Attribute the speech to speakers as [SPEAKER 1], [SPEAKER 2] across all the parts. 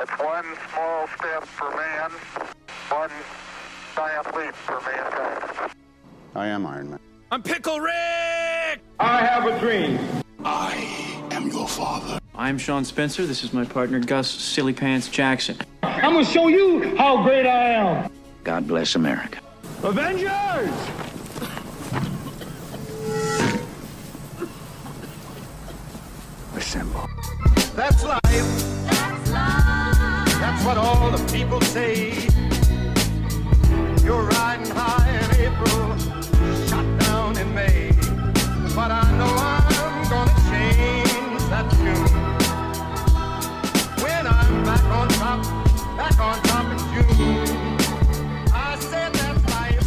[SPEAKER 1] It's one small step for man, one giant leap for mankind.
[SPEAKER 2] I am Iron Man.
[SPEAKER 3] I'm Pickle Rick!
[SPEAKER 4] I have a dream.
[SPEAKER 2] I am your father.
[SPEAKER 5] I'm Sean Spencer. This is my partner, Gus Silly Pants Jackson.
[SPEAKER 4] I'm gonna show you how great I am.
[SPEAKER 5] God bless America.
[SPEAKER 4] Avengers!
[SPEAKER 5] Assemble.
[SPEAKER 6] That's life. That's life. That's what all the people say. You're riding high in April, shot down in May. But I know I'm gonna change that tune. When I'm back on top in June. I said that's life.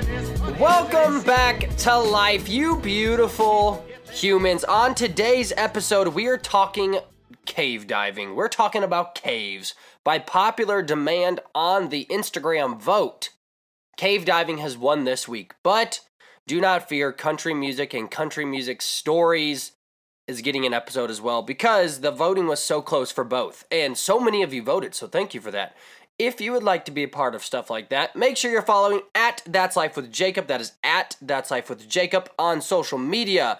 [SPEAKER 6] That's life.
[SPEAKER 7] Welcome back to life, you beautiful humans. On today's episode, we are talking cave diving. We're talking about caves. By popular demand on the Instagram vote, cave diving has won this week. But do not fear, country music and country music stories is getting an episode as well, because the voting was so close for both. And so many of you voted, so thank you for that. If you would like to be a part of stuff like that, make sure you're following at That's Life with Jacob. That is at That's Life with Jacob on social media.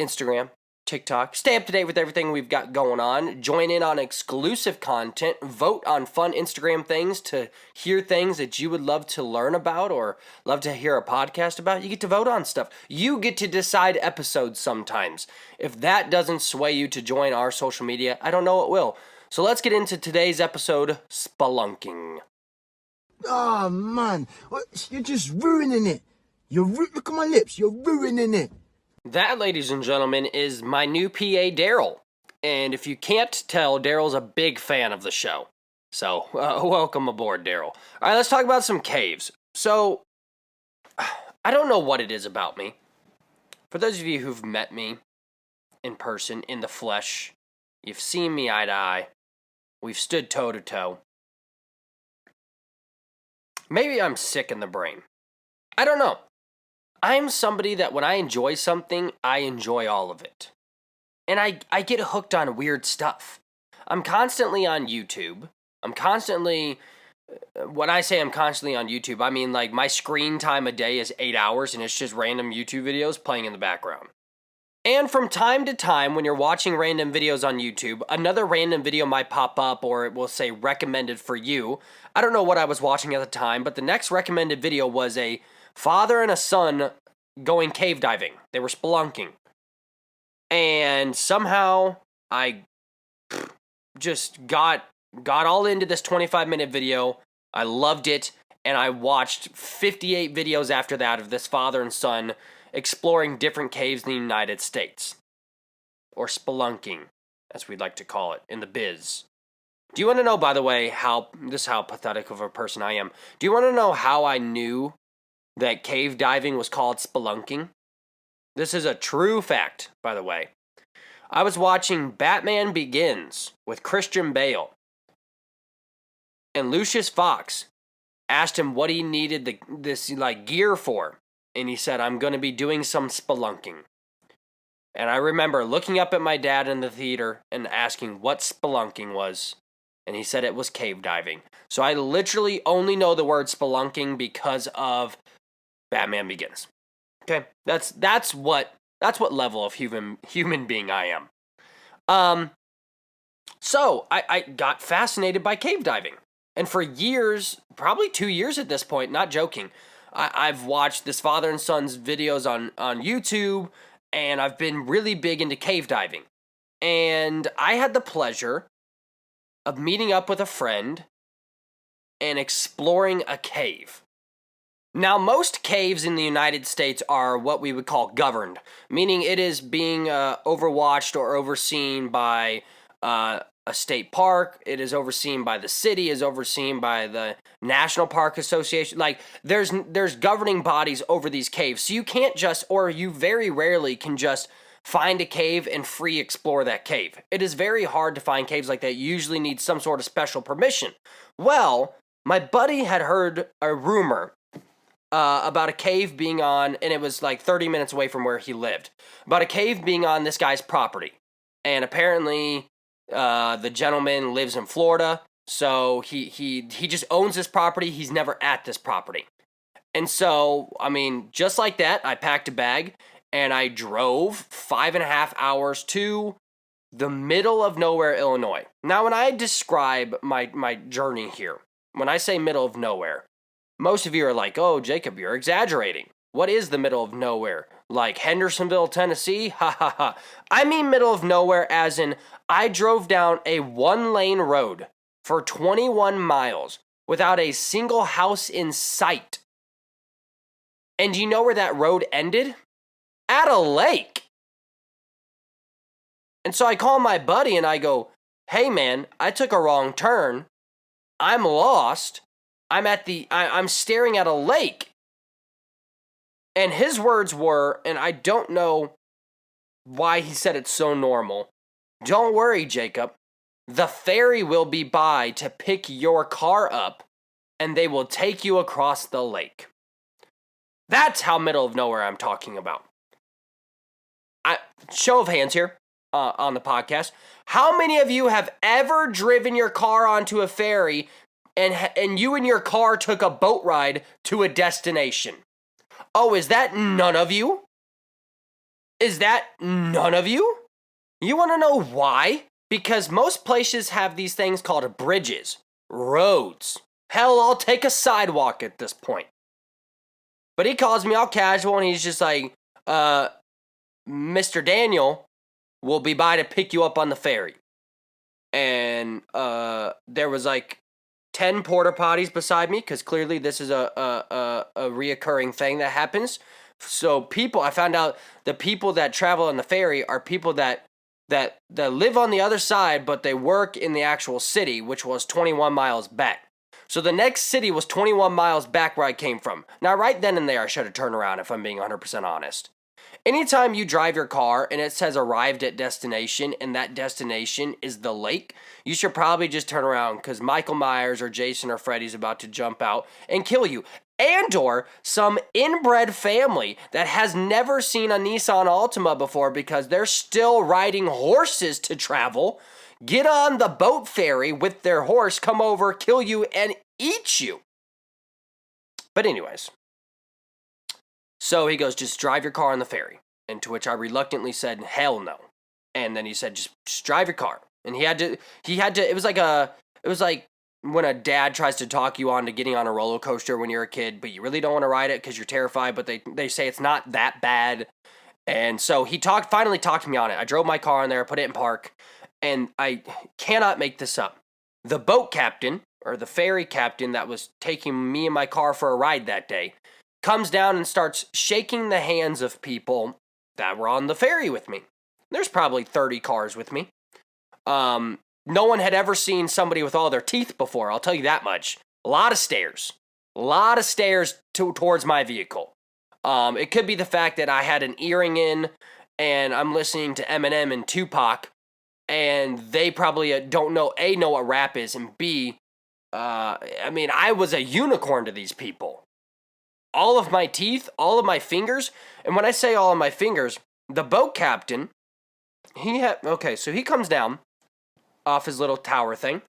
[SPEAKER 7] Instagram, TikTok. Stay up to date with everything we've got going on. Join in on exclusive content. Vote on fun Instagram things to hear things that you would love to learn about or love to hear a podcast about. You get to vote on stuff. You get to decide episodes sometimes. If that doesn't sway you to join our social media, I don't know what will. So let's get into today's episode, Spelunking.
[SPEAKER 8] Oh, man. You're just ruining it. Look at my lips. You're ruining it.
[SPEAKER 7] That, ladies and gentlemen, is my new PA, Daryl. And if you can't tell, Daryl's a big fan of the show. So, welcome aboard, Daryl. All right, let's talk about some caves. So, I don't know what it is about me. For those of you who've met me in person, in the flesh, you've seen me eye to eye. We've stood toe to toe. Maybe I'm sick in the brain. I don't know. I'm somebody that when I enjoy something, I enjoy all of it. And I get hooked on weird stuff. I'm constantly on YouTube. When I say I'm constantly on YouTube, I mean like my screen time a day is 8 hours and it's just random YouTube videos playing in the background. And from time to time, when you're watching random videos on YouTube, another random video might pop up or it will say recommended for you. I don't know what I was watching at the time, but the next recommended video was a father and a son going cave diving. They were spelunking. And somehow I just got all into this 25-minute video. I loved it. And I watched 58 videos after that of this father and son exploring different caves in the United States. Or spelunking, as we'd like to call it, in the biz. Do you want to know, by the way, how pathetic of a person I am? Do you want to know how I knew that cave diving was called spelunking? This is a true fact, by the way. I was watching Batman Begins with Christian Bale. And Lucius Fox asked him what he needed this gear for. And he said, I'm going to be doing some spelunking. And I remember looking up at my dad in the theater and asking what spelunking was. And he said it was cave diving. So I literally only know the word spelunking because of Batman Begins. Okay, that's what level of human being I am. So I got fascinated by cave diving. And for years, probably 2 years at this point, not joking, I've watched this father and son's videos on YouTube, and I've been really big into cave diving. And I had the pleasure of meeting up with a friend and exploring a cave. Now, most caves in the United States are what we would call governed, meaning it is being overwatched or overseen by a state park. It is overseen by the city, is overseen by the National Park Association. Like, there's governing bodies over these caves. So you can't just, or you very rarely can just find a cave and free explore that cave. It is very hard to find caves like that. You usually need some sort of special permission. Well, my buddy had heard a rumor about a cave being on, and it was like 30 minutes away from where he lived, about a cave being on this guy's property. And apparently The gentleman lives in Florida, so he just owns this property. He's never at this property. And so, I mean, just like that, I packed a bag and I drove 5.5 hours to the middle of nowhere, Illinois. Now, when I describe my journey here, when I say middle of nowhere, most of you are like, oh, Jacob, you're exaggerating. What is the middle of nowhere? Like Hendersonville, Tennessee? Ha ha ha. I mean middle of nowhere as in I drove down a 1-lane road for 21 miles without a single house in sight. And do you know where that road ended? At a lake. And so I call my buddy and I go, hey man, I took a wrong turn. I'm lost. I'm staring at a lake. And his words were, and I don't know why he said it so normal. Don't worry, Jacob. The ferry will be by to pick your car up and they will take you across the lake. That's how middle of nowhere I'm talking about. Show of hands here on the podcast. How many of you have ever driven your car onto a ferry and you and your car took a boat ride to a destination? Oh, is that none of you? Is that none of you? You want to know why? Because most places have these things called bridges, roads. Hell, I'll take a sidewalk at this point. But he calls me all casual and he's just like, Mr. Daniel will be by to pick you up on the ferry. And there was like 10 porta potties beside me, because clearly this is a reoccurring thing that happens. So I found out the people that travel on the ferry are people that live on the other side, but they work in the actual city, which was 21 miles back. So the next city was 21 miles back where I came from. Now, right then and there, I should have turned around if I'm being 100% honest. Anytime you drive your car and it says arrived at destination and that destination is the lake, you should probably just turn around because Michael Myers or Jason or Freddy's about to jump out and kill you. And or some inbred family that has never seen a Nissan Altima before because they're still riding horses to travel, get on the boat ferry with their horse, come over, kill you, and eat you. But anyways, so he goes, just drive your car on the ferry. And to which I reluctantly said, hell no. And then he said, just drive your car. And he had to, it was like when a dad tries to talk you on to getting on a roller coaster when you're a kid, but you really don't want to ride it because you're terrified, but they say it's not that bad. And so he finally talked me on it. I drove my car in there, put it in park, and I cannot make this up. The boat captain, or the ferry captain that was taking me and my car for a ride that day, comes down and starts shaking the hands of people that were on the ferry with me. There's probably 30 cars with me. No one had ever seen somebody with all their teeth before, I'll tell you that much. A lot of stairs. Towards my vehicle. It could be the fact that I had an earring in and I'm listening to Eminem and Tupac, and they probably don't know what rap is, and B, I was a unicorn to these people. All of my teeth, all of my fingers, and when I say all of my fingers, the boat captain, so he comes down off his little tower thing,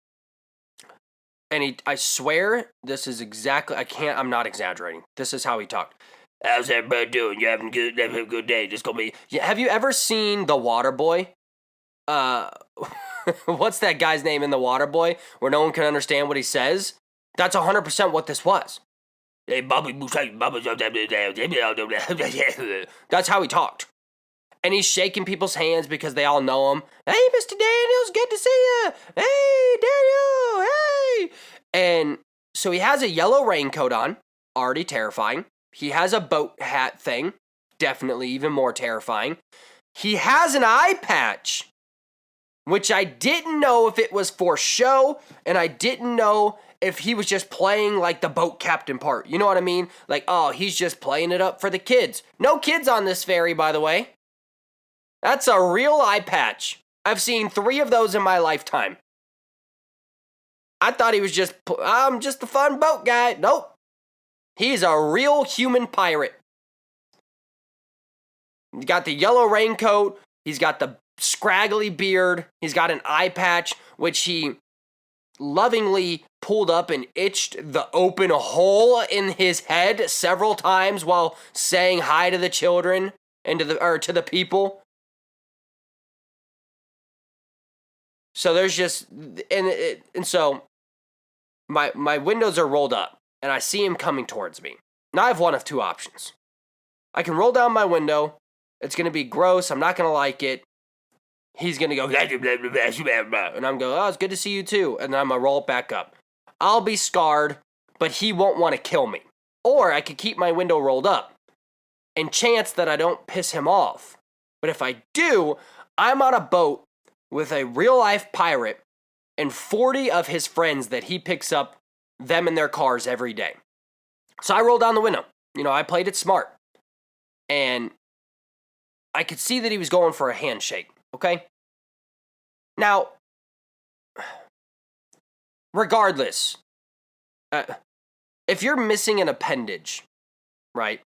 [SPEAKER 7] and I swear this is exactly, I'm not exaggerating, this is how he talked. How's everybody doing? You having a good day? Just gonna be. Yeah, have you ever seen The Waterboy? What's that guy's name in The Waterboy where no one can understand what he says? That's 100% what this was. That's how he talked. And he's shaking people's hands because they all know him. Hey, Mr. Daniels, good to see you. Hey, Daniel, hey. And so he has a yellow raincoat on, already terrifying. He has a boat hat thing, definitely even more terrifying. He has an eye patch, which I didn't know if it was for show, and I didn't know if he was just playing like the boat captain part. You know what I mean? Like, oh, he's just playing it up for the kids. No kids on this ferry, by the way. That's a real eye patch. I've seen 3 of those in my lifetime. I thought he was I'm just a fun boat guy. Nope. He's a real human pirate. He's got the yellow raincoat. He's got the scraggly beard. He's got an eye patch, which he lovingly pulled up and itched the open hole in his head several times while saying hi to the children and to the people. So there's just, and so my windows are rolled up, and I see him coming towards me. Now I have one of two options. I can roll down my window. It's going to be gross. I'm not going to like it. He's going to go, and I'm going, oh, it's good to see you too. And then I'm going to roll it back up. I'll be scarred, but he won't want to kill me. Or I could keep my window rolled up and chance that I don't piss him off. But if I do, I'm on a boat with a real-life pirate and 40 of his friends that he picks up them in their cars every day. So I rolled down the window. I played it smart. And I could see that he was going for a handshake, okay? Now, regardless, if you're missing an appendage, right,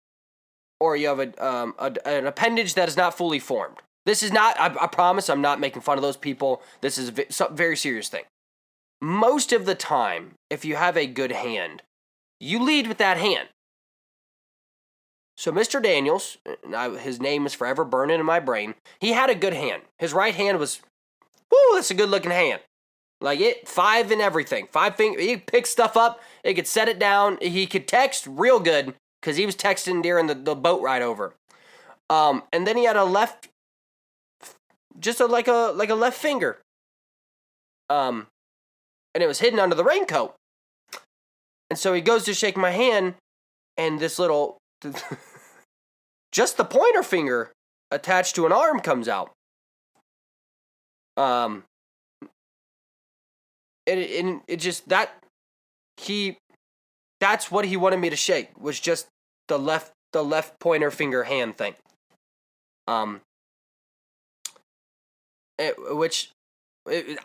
[SPEAKER 7] or you have an appendage that is not fully formed, this is not, I promise I'm not making fun of those people. This is a very serious thing. Most of the time, if you have a good hand, you lead with that hand. So Mr. Daniels, his name is forever burning in my brain, he had a good hand. His right hand was, that's a good looking hand. Like it, 5 in everything. 5 fingers, he could pick stuff up, he could set it down, he could text real good, because he was texting during the boat ride over. And then he had a left, like a left finger. And it was hidden under the raincoat. And so he goes to shake my hand, and this little, just the pointer finger attached to an arm comes out. That's what he wanted me to shake, was just the left pointer finger hand thing.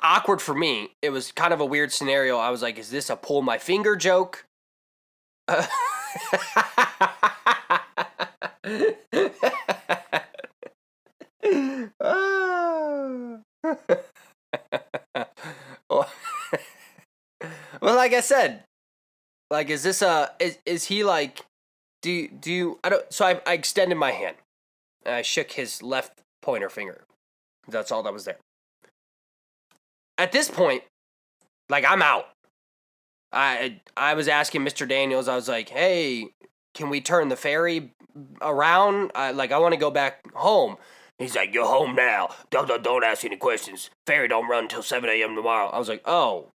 [SPEAKER 7] Awkward for me. It was kind of a weird scenario. I was like, is this a pull my finger joke? Well, like I said, like, is this is he like, do you, so I extended my hand, and I shook his left pointer finger. That's all that was there. At this point, like, I'm out. I was asking Mr. Daniels, I was like, hey, can we turn the ferry around? I want to go back home. He's like, you're home now. Don't ask any questions. Ferry don't run until 7 a.m. tomorrow. I was like, oh,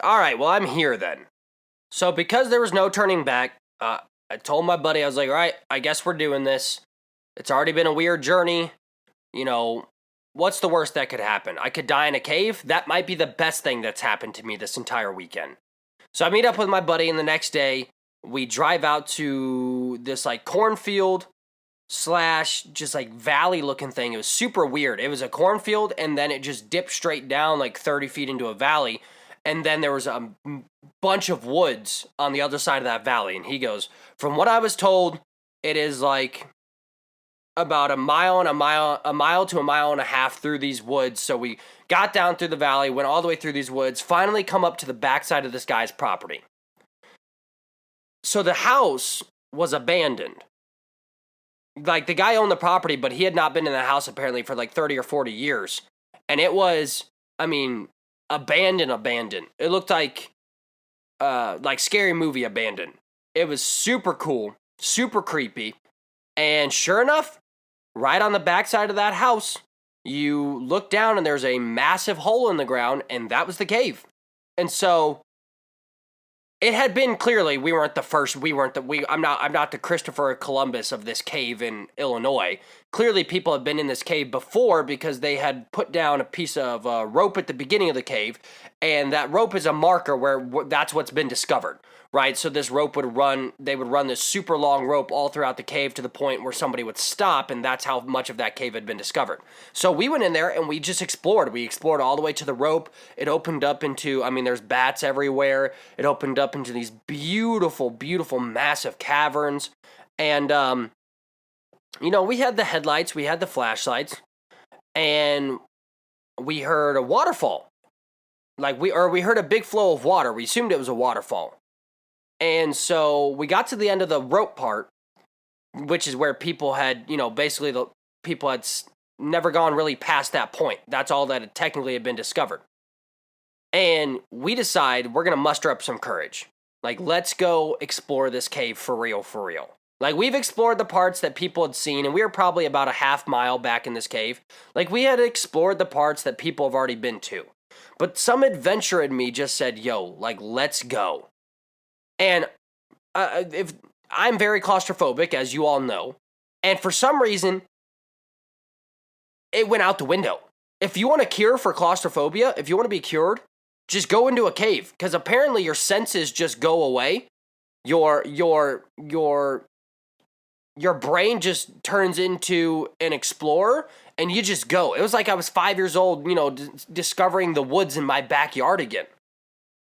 [SPEAKER 7] all right, well, I'm here then. So because there was no turning back, I told my buddy, I was like, all right, I guess we're doing this. It's already been a weird journey. What's the worst that could happen? I could die in a cave. That might be the best thing that's happened to me this entire weekend. So I meet up with my buddy, and the next day, we drive out to this, like, cornfield / just, like, valley-looking thing. It was super weird. It was a cornfield, and then it just dipped straight down, like, 30 feet into a valley, and then there was a bunch of woods on the other side of that valley. And he goes, from what I was told, it is, like, about a mile to a mile and a half through these woods. So we got down through the valley, went all the way through these woods, finally come up to the backside of this guy's property. So the house was abandoned. Like, the guy owned the property, but he had not been in the house apparently for like 30 or 40 years. And it was, abandoned. It looked like Scary Movie abandoned. It was super cool, super creepy. And sure enough, right on the backside of that house, you look down and there's a massive hole in the ground, and that was the cave. And so it had been clearly, I'm not the Christopher Columbus of this cave in Illinois. Clearly people have been in this cave before, because they had put down a piece of rope at the beginning of the cave, and that rope is a marker where that's what's been discovered, right? So this rope they would run this super long rope all throughout the cave to the point where somebody would stop, and that's how much of that cave had been discovered. So we went in there and we just explored. We explored all the way to the rope. It opened up into, there's bats everywhere. It opened up into these beautiful, beautiful, massive caverns. And, we had the headlights, we had the flashlights, and we heard a waterfall. We heard a big flow of water. We assumed it was a waterfall. And so we got to the end of the rope part, which is where people had, basically the people had never gone really past that point. That's all that had technically had been discovered. And we decide we're going to muster up some courage. Let's go explore this cave for real, for real. We've explored the parts that people had seen, and we were probably about a half mile back in this cave. We had explored the parts that people have already been to. But some adventure in me just said, yo, let's go. And if I'm very claustrophobic, as you all know, and for some reason, it went out the window. If you want a cure for claustrophobia, if you want to be cured, just go into a cave, because apparently your senses just go away. Your brain just turns into an explorer, and you just go. It was like I was 5 years old, discovering the woods in my backyard again.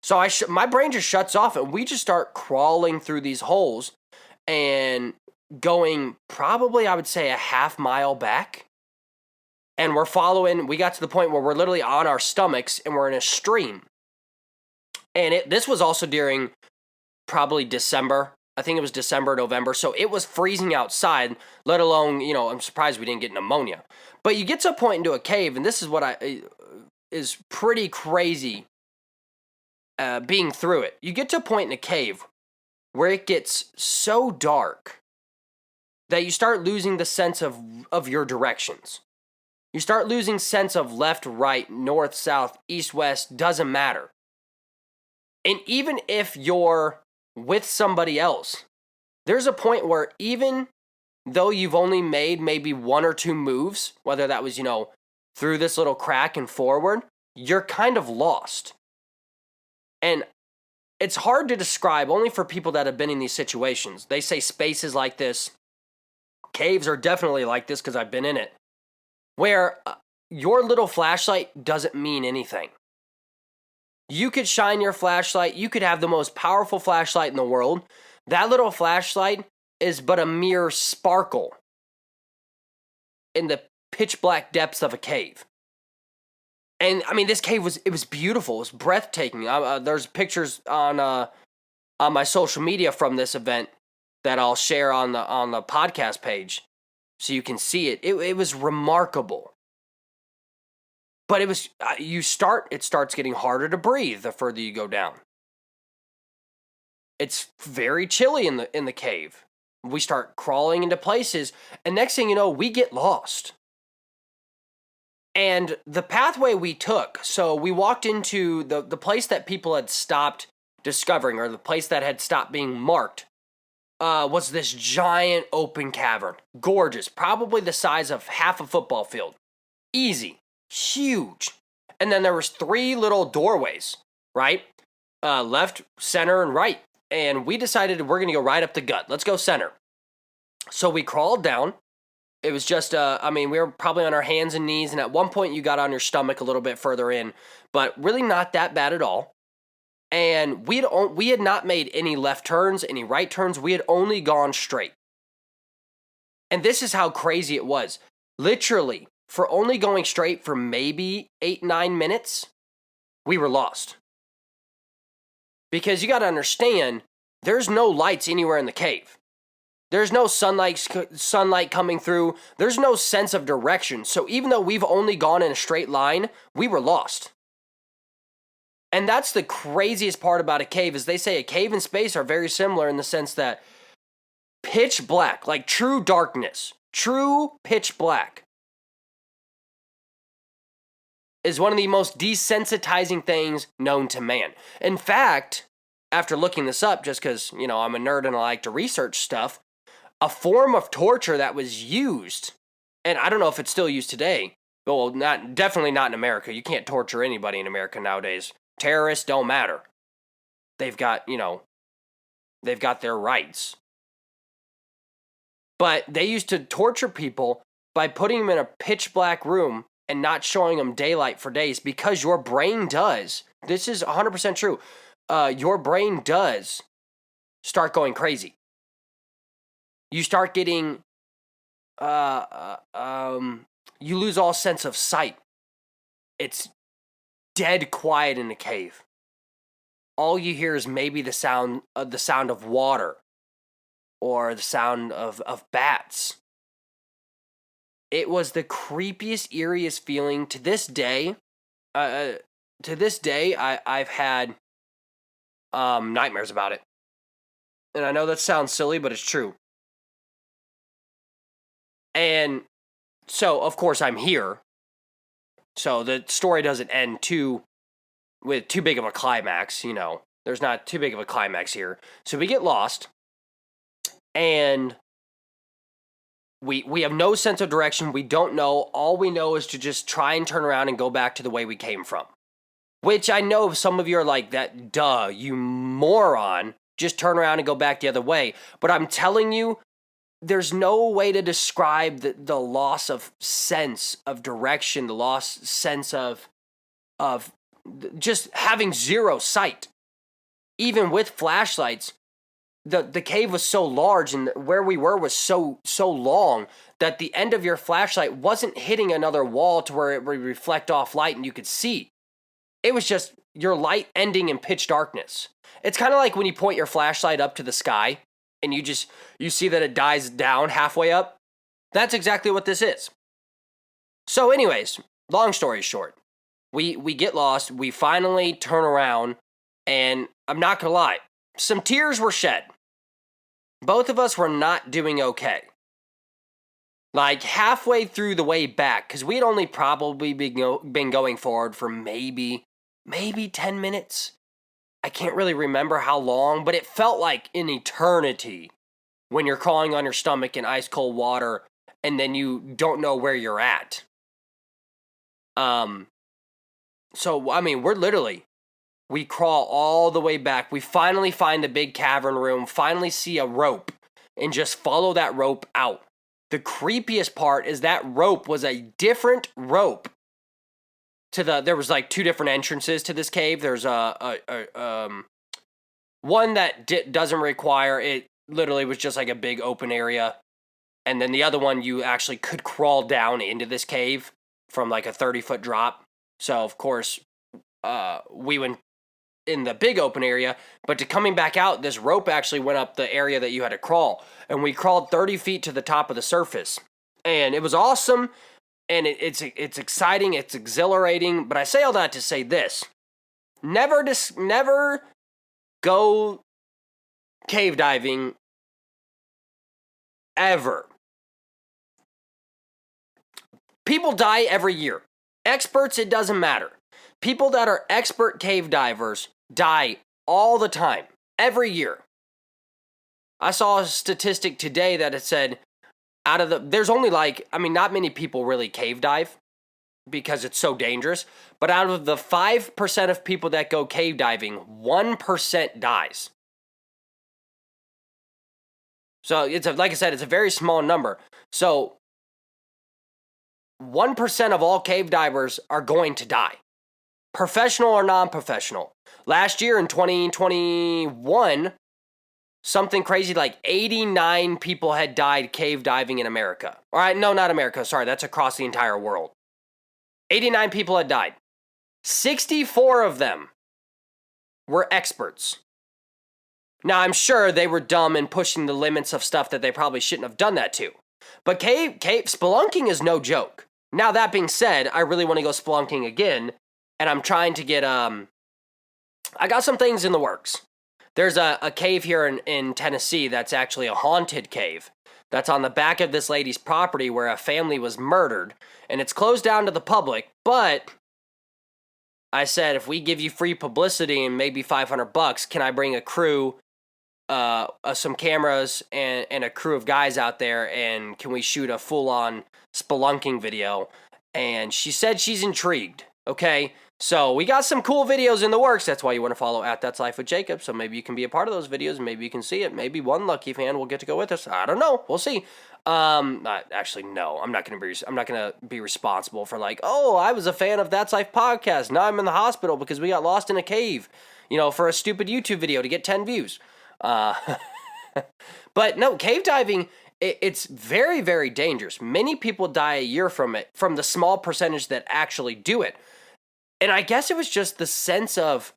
[SPEAKER 7] So my brain just shuts off, and we just start crawling through these holes and going probably, I would say, a half mile back. And we got to the point where we're literally on our stomachs, and we're in a stream. And this was also during probably December. I think it was December, November. So it was freezing outside, let alone, I'm surprised we didn't get pneumonia. But you get to a point into a cave, and this is what is pretty crazy being through it. You get to a point in a cave where it gets so dark that you start losing the sense of your directions. You start losing sense of left, right, north, south, east, west, doesn't matter. And even if you're with somebody else, there's a point where even though you've only made maybe one or two moves, whether that was, through this little crack and forward, you're kind of lost. And it's hard to describe only for people that have been in these situations. They say spaces like this, caves are definitely like this because I've been in it, where your little flashlight doesn't mean anything. You could shine your flashlight, you could have the most powerful flashlight in the world. That little flashlight is but a mere sparkle in the pitch black depths of a cave. And I mean, this cave was beautiful, it was breathtaking. There's pictures on my social media from this event that I'll share on the podcast page so you can see it. It was remarkable. But it starts getting harder to breathe the further you go down. It's very chilly in the cave. We start crawling into places, and next thing you know, we get lost. And the pathway we took, so we walked into the place that people had stopped discovering, or the place that had stopped being marked, was this giant open cavern. Gorgeous, probably the size of half a football field. Easy. Huge. And then there was 3 little doorways, right? Left, center, and right. And we decided we're going to go right up the gut. Let's go center. So we crawled down. It was just, we were probably on our hands and knees. And at one point you got on your stomach a little bit further in. But really not that bad at all. And we had not made any left turns, any right turns. We had only gone straight. And this is how crazy it was. Literally, for only going straight for maybe 8-9 minutes, we were lost. Because you got to understand, there's no lights anywhere in the cave. There's no sunlight coming through. There's no sense of direction. So even though we've only gone in a straight line, we were lost. And that's the craziest part about a cave, is they say a cave and space are very similar in the sense that pitch black, like true darkness, true pitch black, is one of the most desensitizing things known to man. In fact, after looking this up, just because, I'm a nerd and I like to research stuff, a form of torture that was used, and I don't know if it's still used today, well, definitely not in America. You can't torture anybody in America nowadays. Terrorists don't matter. They've got their rights. But they used to torture people by putting them in a pitch black room and not showing them daylight for days, because your brain does. This is 100% true. Your brain does start going crazy. You start getting you lose all sense of sight. It's dead quiet in the cave. All you hear is maybe the sound of water or the sound of bats. It was the creepiest, eeriest feeling. To this day, I've had nightmares about it. And I know that sounds silly, but it's true. And so, of course, I'm here. So the story doesn't end with too big of a climax, you know. There's not too big of a climax here. So we get lost, and we have no sense of direction. We don't know. All we know is to just try and turn around and go back to the way we came from. Which I know some of you are like, that, duh, you moron. Just turn around and go back the other way. But I'm telling you, there's no way to describe the loss of sense of direction, the lost sense of just having zero sight. Even with flashlights, the cave was so large and where we were was so long that the end of your flashlight wasn't hitting another wall to where it would reflect off light and you could see. It was just your light ending in pitch darkness. It's kind of like when you point your flashlight up to the sky and you see that it dies down halfway up. That's exactly what this is. So anyways, long story short, we get lost, we finally turn around, and I'm not gonna lie, some tears were shed. Both of us were not doing okay. Like halfway through the way back, because we had only probably been going forward for maybe 10 minutes. I can't really remember how long, but it felt like an eternity when you're crawling on your stomach in ice cold water and then you don't know where you're at. So, I mean, we crawl all the way back. We finally find the big cavern room, finally see a rope, and just follow that rope out. The creepiest part is that rope was a different rope. There was like two different entrances to this cave. There's one that doesn't require it. Literally was just like a big open area, and then the other one you actually could crawl down into this cave from like a 30-foot drop. So of course, we went in the big open area, but to coming back out, this rope actually went up the area that you had to crawl, and we crawled 30 feet to the top of the surface, and it was awesome. And it's exciting, it's exhilarating, but I say all that to say this. Never go cave diving, ever. People die every year. Experts, it doesn't matter. People that are expert cave divers die all the time, every year. I saw a statistic today that it said, there's only not many people really cave dive because it's so dangerous, but out of the 5% of people that go cave diving, 1% dies. So like I said, it's a very small number. So 1% of all cave divers are going to die, professional or non-professional. Last year in 2021, something crazy like 89 people had died cave diving in America. All right, no, not America. Sorry, that's across the entire world. 89 people had died. 64 of them were experts. Now, I'm sure they were dumb and pushing the limits of stuff that they probably shouldn't have done that to. But cave spelunking is no joke. Now, that being said, I really want to go spelunking again, and I'm trying to get, I got some things in the works. There's a cave here in Tennessee that's actually a haunted cave that's on the back of this lady's property where a family was murdered, and it's closed down to the public, but I said, if we give you free publicity and maybe $500, can I bring a crew, some cameras and a crew of guys out there, and can we shoot a full-on spelunking video? And she said she's intrigued, okay? So we got some cool videos in the works. That's why you want to follow That's Life with Jacob. So maybe you can be a part of those videos. Maybe you can see it. Maybe one lucky fan will get to go with us. I don't know. We'll see. Actually, no. I'm not gonna be responsible for like, oh, I was a fan of That's Life podcast. Now I'm in the hospital because we got lost in a cave, for a stupid YouTube video to get 10 views. But no, cave diving it's very, very dangerous. Many people die a year from it, from the small percentage that actually do it. And I guess it was just the sense of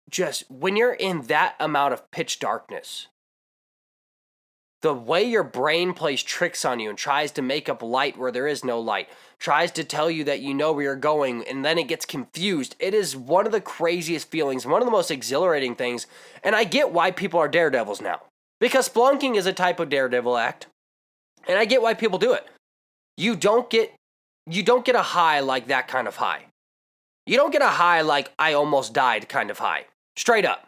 [SPEAKER 7] just when you're in that amount of pitch darkness, the way your brain plays tricks on you and tries to make up light where there is no light, tries to tell you that you know where you're going, and then it gets confused. It is one of the craziest feelings, one of the most exhilarating things, and I get why people are daredevils now. Because spelunking is a type of daredevil act, and I get why people do it. You don't get a high like that kind of high. You don't get a high like I almost died kind of high. Straight up.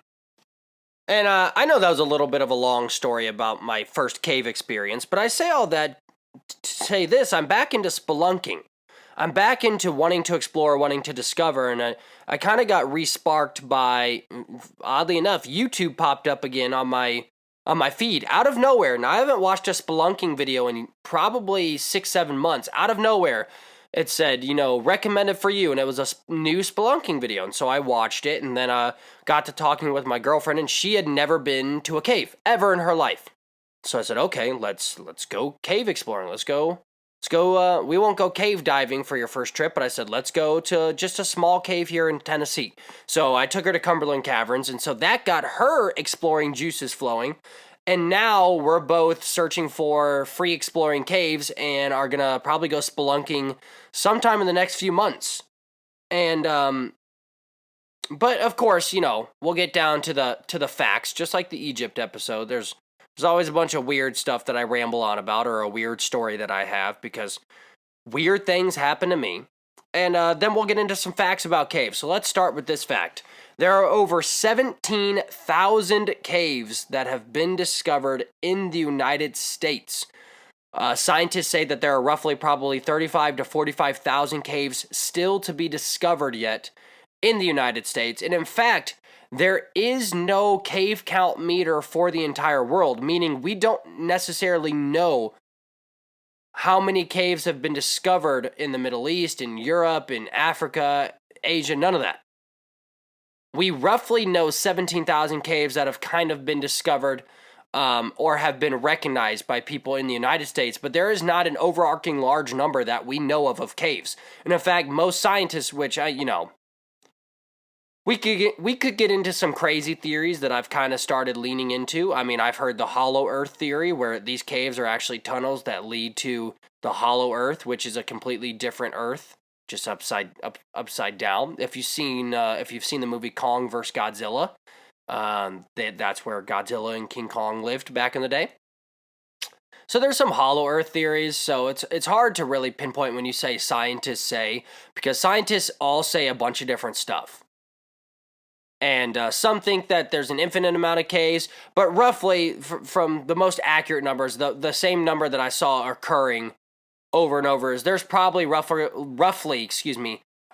[SPEAKER 7] And I know that was a little bit of a long story about my first cave experience, but I say all that to say this: I'm back into spelunking. I'm back into wanting to explore, wanting to discover, and I kind of got re-sparked by, oddly enough, YouTube popped up again on my feed out of nowhere. Now, I haven't watched a spelunking video in probably 6-7 months. Out of nowhere, it said, recommended for you, and it was a new spelunking video. And so I watched it, and then got to talking with my girlfriend, and she had never been to a cave ever in her life. So I said, okay, let's go cave exploring. Let's go. We won't go cave diving for your first trip, but I said, let's go to just a small cave here in Tennessee. So I took her to Cumberland Caverns, and so that got her exploring juices flowing. And now we're both searching for free exploring caves and are going to probably go spelunking sometime in the next few months. And, but of course, we'll get down to the facts, just like the Egypt episode. There's always a bunch of weird stuff that I ramble on about, or a weird story that I have, because weird things happen to me. And then we'll get into some facts about caves. So let's start with this fact. There are over 17,000 caves that have been discovered in the United States. Scientists say that there are roughly probably 35 to 45,000 caves still to be discovered yet in the United States. And in fact, there is no cave count meter for the entire world, meaning we don't necessarily know how many caves have been discovered in the Middle East, in Europe, in Africa, Asia, none of that. We roughly know 17,000 caves that have kind of been discovered or have been recognized by people in the United States, but there is not an overarching large number that we know of caves. And in fact, most scientists, which we could get into some crazy theories that I've kind of started leaning into. I mean, I've heard the hollow earth theory, where these caves are actually tunnels that lead to the hollow earth, which is a completely different earth, just upside down. If you've seen the movie Kong vs. Godzilla, that's where Godzilla and King Kong lived back in the day. So there's some hollow earth theories, so it's hard to really pinpoint when you say scientists say, because scientists all say a bunch of different stuff. And some think that there's an infinite amount of caves, but roughly, from the most accurate numbers, the same number that I saw occurring over and over is there's probably roughly,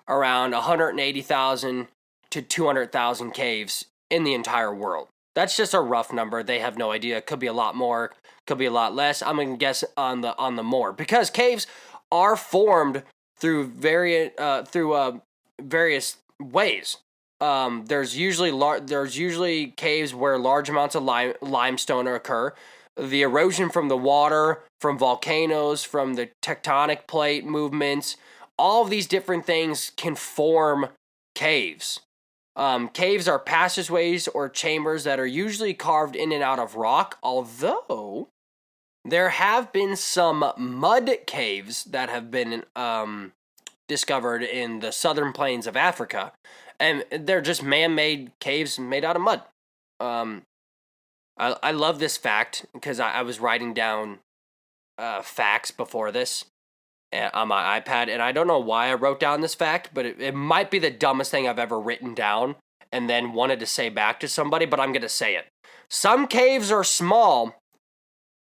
[SPEAKER 7] around 180,000 to 200,000 caves in the entire world. That's just a rough number. They have no idea. It could be a lot more, could be a lot less. I'm gonna guess on the more, because caves are formed through various ways. There's usually caves where large amounts of limestone occur. The erosion from the water, from volcanoes, from the tectonic plate movements, all of these different things can form caves. Caves are passageways or chambers that are usually carved in and out of rock, although there have been some mud caves that have been discovered in the southern plains of Africa, and they're just man-made caves made out of mud. I love this fact because I was writing down facts before this on my iPad, and I don't know why I wrote down this fact, but it might be the dumbest thing I've ever written down and then wanted to say back to somebody, but I'm going to say it. Some caves are small,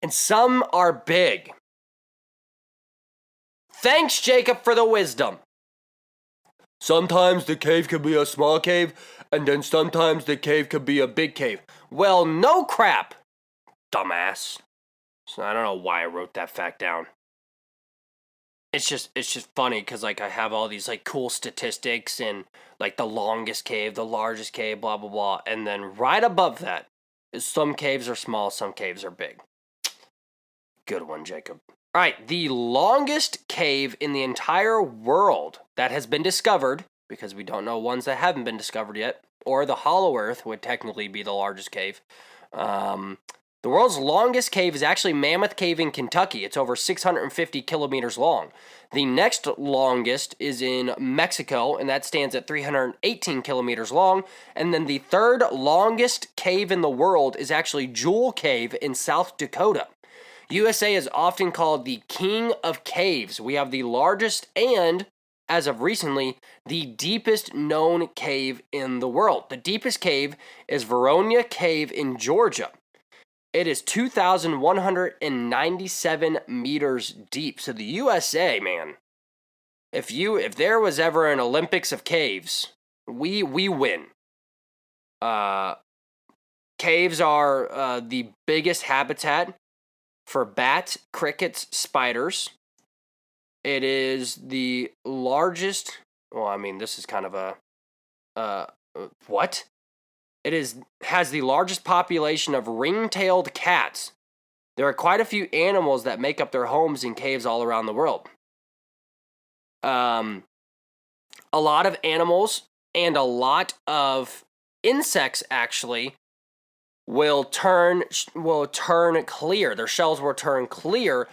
[SPEAKER 7] and some are big. Thanks, Jacob, for the wisdom. Sometimes the cave could be a small cave, and then sometimes the cave could be a big cave. Well, no crap, dumbass. So I don't know why I wrote that fact down. It's just funny because I have all these cool statistics and the longest cave, the largest cave, blah blah blah, and then right above that is some caves are small, some caves are big. Good one, Jacob. All right, the longest cave in the entire world that has been discovered, because we don't know ones that haven't been discovered yet, or the Hollow Earth would technically be the largest cave. The world's longest cave is actually Mammoth Cave in Kentucky. It's over 650 kilometers long. The next longest is in Mexico, and that stands at 318 kilometers long. And then the third longest cave in the world is actually Jewel Cave in South Dakota. USA is often called the King of Caves. We have the largest and, as of recently, the deepest known cave in the world. The deepest cave is Veronia Cave in Georgia. It is 2,197 meters deep. So the USA, man, if there was ever an Olympics of caves, we win. Caves are the biggest habitat for bats, crickets, spiders. It is the largest. Well, I mean, this is kind of a what? It has the largest population of ring-tailed cats. There are quite a few animals that make up their homes in caves all around the world. A lot of animals and a lot of insects actually will turn clear. Their shells will turn clear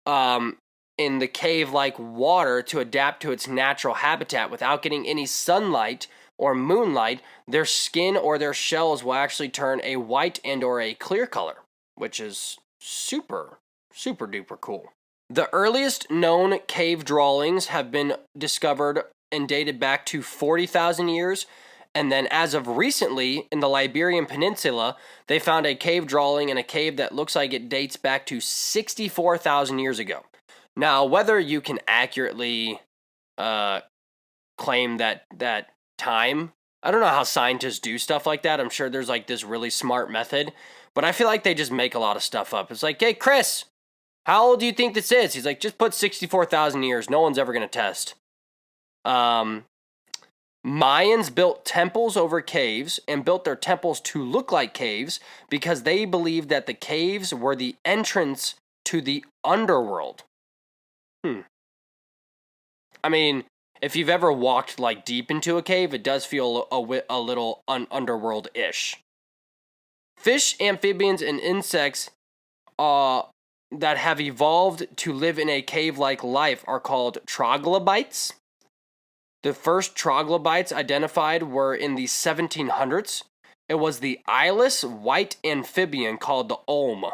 [SPEAKER 7] in the cave-like water to adapt to its natural habitat without getting any sunlight or moonlight. Their skin or their shells will actually turn a white and or a clear color, which is super, super duper cool. The earliest known cave dwellings have been discovered and dated back to 40,000 years. And then as of recently, in the Iberian Peninsula, they found a cave dwelling in a cave that looks like it dates back to 64,000 years ago. Now, whether you can accurately claim that time, I don't know how scientists do stuff like that. I'm sure there's like this really smart method, but I feel like they just make a lot of stuff up. It's like, hey, Chris, how old do you think this is? He's like, just put 64,000 years. No one's ever going to test. Mayans built temples over caves and built their temples to look like caves because they believed that the caves were the entrance to the underworld. I mean, if you've ever walked like deep into a cave, it does feel a little underworld-ish. Fish, amphibians, and insects that have evolved to live in a cave-like life are called troglobites. The first troglobites identified were in the 1700s. It was the eyeless white amphibian called the olm.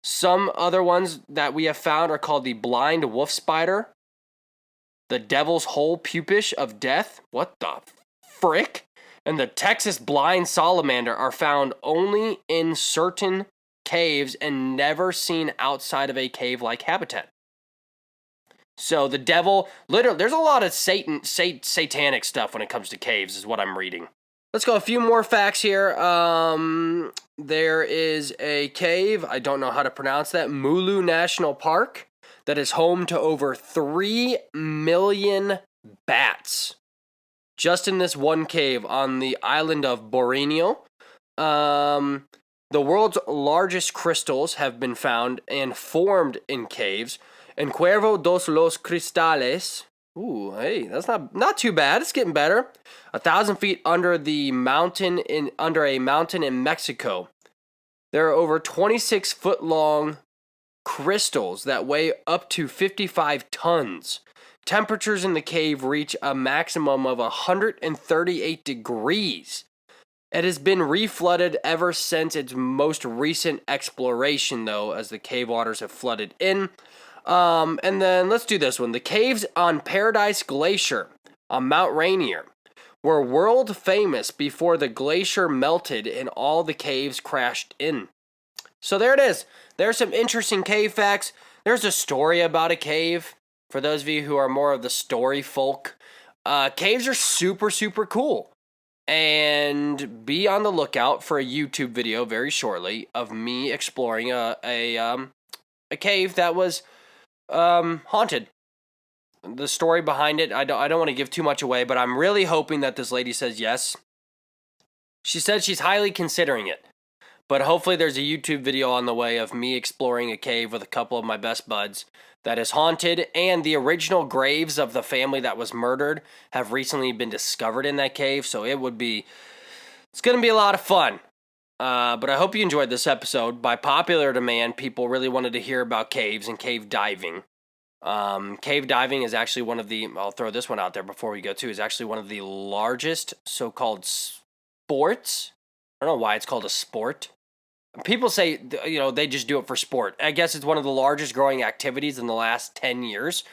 [SPEAKER 7] Some other ones that we have found are called the blind wolf spider, the devil's hole pupish of death, what the frick, and the Texas blind salamander are found only in certain caves and never seen outside of a cave-like habitat. So the devil, literally, there's a lot of satanic stuff when it comes to caves, is what I'm reading. Let's go a few more facts here. There is a cave, I don't know how to pronounce that, Mulu National Park, that is home to over 3 million bats. Just in this one cave on the island of Borneo. The world's largest crystals have been found and formed in caves. En Cuervo dos los Cristales. Ooh, hey, that's not too bad. It's getting better. 1,000 feet under a mountain in Mexico. There are over 26-foot long crystals that weigh up to 55 tons. Temperatures in the cave reach a maximum of 138 degrees. It has been reflooded ever since its most recent exploration, though, as the cave waters have flooded in. And then let's do this one. The caves on Paradise Glacier on Mount Rainier were world famous before the glacier melted and all the caves crashed in. So there it is. There's some interesting cave facts. There's a story about a cave. For those of you who are more of the story folk, caves are super, super cool. And be on the lookout for a YouTube video very shortly of me exploring a cave that was haunted. The story behind it, I don't want to give too much away, but I'm really hoping that this lady says yes. She said she's highly considering it. But hopefully there's a YouTube video on the way of me exploring a cave with a couple of my best buds that is haunted, and the original graves of the family that was murdered have recently been discovered in that cave, so it's going to be a lot of fun. But I hope you enjoyed this episode. By popular demand, people really wanted to hear about caves and cave diving. Cave diving is actually I'll throw this one out there before we go too, is actually one of the largest so-called sports. I don't know why it's called a sport. People say, they just do it for sport. I guess it's one of the largest growing activities in the last 10 years.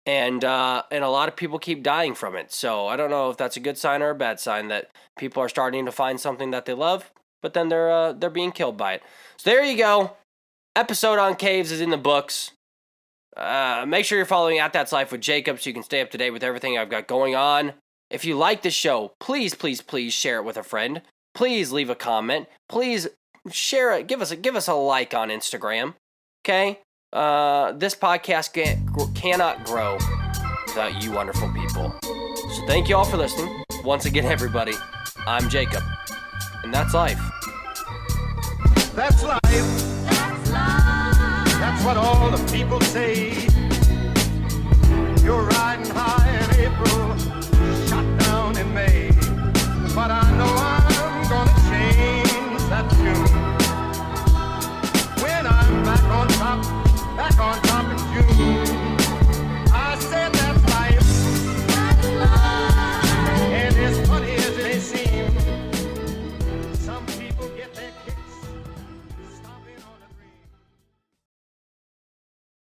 [SPEAKER 7] And a lot of people keep dying from it. So I don't know if that's a good sign or a bad sign that people are starting to find something that they love, but then they're being killed by it. So there you go. Episode on caves is in the books. Make sure you're following @That's Life with Jacob so you can stay up to date with everything I've got going on. If you like the show, please, please, please share it with a friend. Please leave a comment. Please share it. Give us a like on Instagram. Okay? This podcast cannot grow without you wonderful people. So thank you all for listening. Once again, everybody, I'm Jacob, and that's life.
[SPEAKER 6] That's life. That's life. That's what all the people say. You're right.